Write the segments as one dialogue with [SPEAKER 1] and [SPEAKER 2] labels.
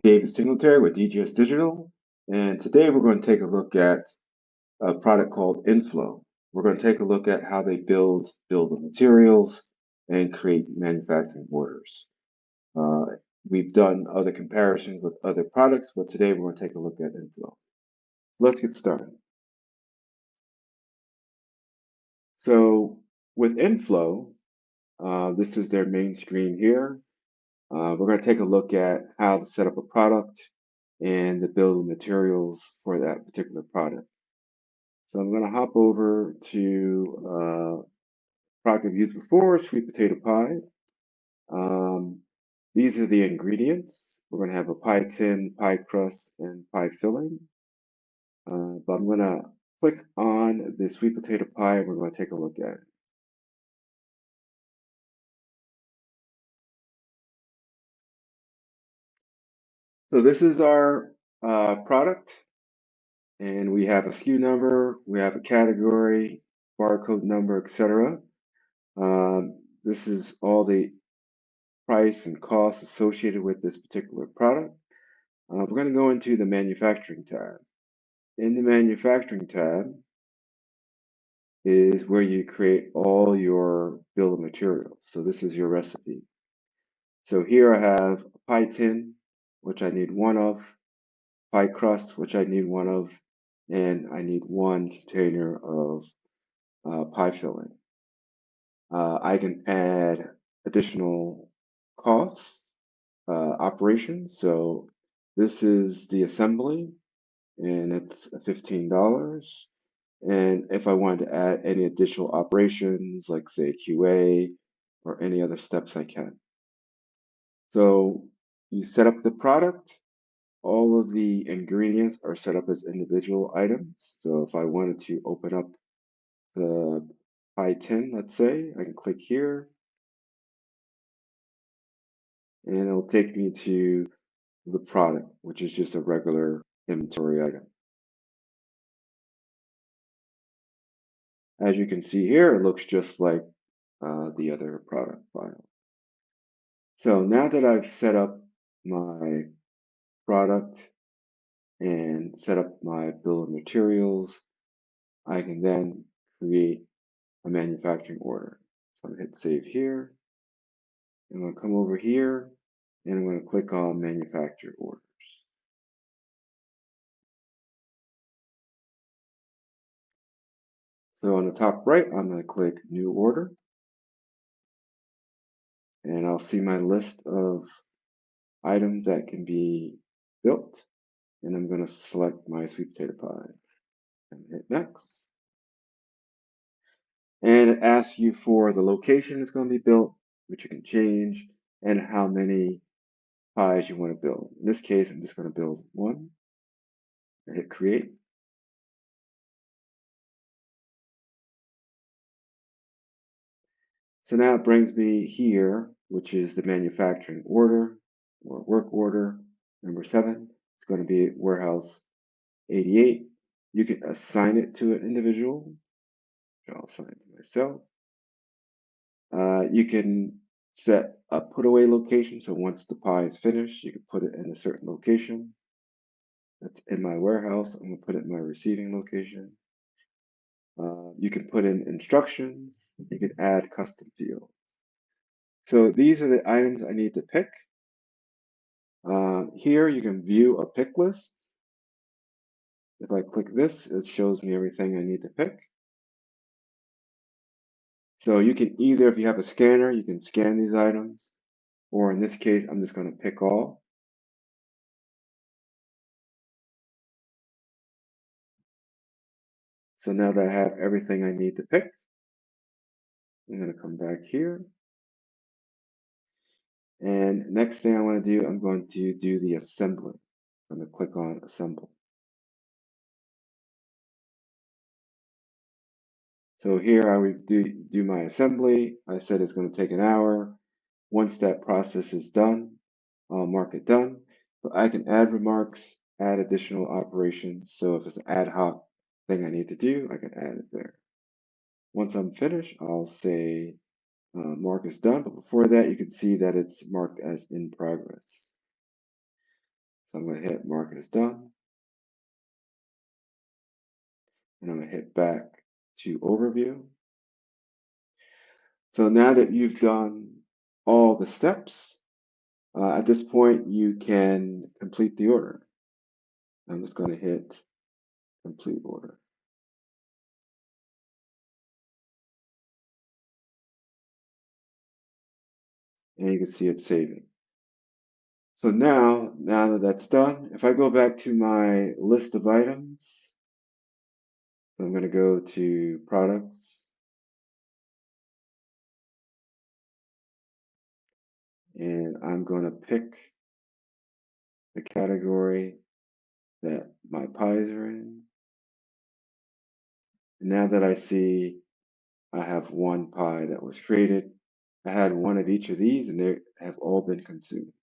[SPEAKER 1] David Singletary with DGS Digital, and today we're going to take a look at a product called InFlow. We're going to take a look at how they build the materials and create manufacturing orders. We've done other comparisons with other products, but today we're going to take a look at InFlow. So let's get started. So with InFlow, this is their main screen here. We're going to take a look at how to set up a product and the bill of materials for that particular product. So I'm going to hop over to product I've used before, sweet potato pie. These are the ingredients. We're going to have a pie tin, pie crust, and pie filling. But I'm going to click on the sweet potato pie and we're going to take a look at it. So this is our product, and we have a SKU number, we have a category, barcode number, etc. This is all the price and cost associated with this particular product. We're going to go into the manufacturing tab. In the manufacturing tab is where you create all your bill of materials. So this is your recipe. So here I have a pie tin, which I need one of, pie crust, which I need one of, and I need one container of pie filling. I can add additional costs, operations. So this is the assembly, and it's $15. And if I wanted to add any additional operations, like say QA or any other steps, I can. So you set up the product. All of the ingredients are set up as individual items. So if I wanted to open up the pie tin, let's say, I can click here and it'll take me to the product, which is just a regular inventory item. As you can see here, it looks just like the other product file. So now that I've set up my product and set up my bill of materials, I can then create a manufacturing order. So I'm going to hit save here. I'm going to come over here and I'm going to click on manufacture orders. So on the top right, I'm going to click new order and I'll see my list of items that can be built. And I'm going to select my sweet potato pie and hit next. And it asks you for the location it's going to be built, which you can change, and how many pies you want to build. In this case, I'm just going to build one. I hit create. So now it brings me here, which is the manufacturing order or work order number 7. It's going to be warehouse 88. You can assign it to an individual. I'll assign it to myself. You can set a put away location. So once the pie is finished, you can put it in a certain location. That's in my warehouse. I'm going to put it in my receiving location. You can put in instructions. You can add custom fields. So these are the items I need to pick. Here you can view a pick list. If I click this, it shows me everything I need to pick. So you can either, if you have a scanner, you can scan these items, or in this case, I'm just going to pick all. So now that I have everything I need to pick, I'm going to come back here. And next thing I want to do, I'm going to do the assembly. I'm going to click on assemble. So here I would do my assembly. I said it's going to take an hour. Once that process is done, I'll mark it done. But I can add remarks, add additional operations. So if it's an ad hoc thing I need to do, I can add it there. Once I'm finished, I'll say mark is done. But before that, you can see that it's marked as in progress. So I'm going to hit mark as done, and I'm going to hit back to overview. So now that you've done all the steps, at this point you can complete the order. I'm just going to hit complete order. And you can see it saving. So now that that's done, if I go back to my list of items, I'm going to go to products, and I'm going to pick the category that my pies are in. And now that I see I have one pie that was created, I had one of each of these and they have all been consumed.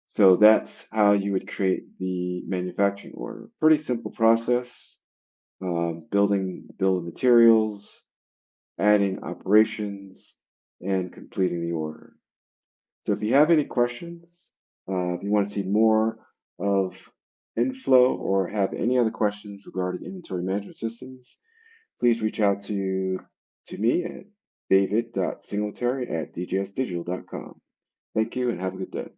[SPEAKER 1] So that's how you would create the manufacturing order. Pretty simple process, building the bill of materials, adding operations, and completing the order. So if you have any questions, if you want to see more of InFlow or have any other questions regarding inventory management systems, please reach out to me at david.singletary@djsdigital.com. Thank you and have a good day.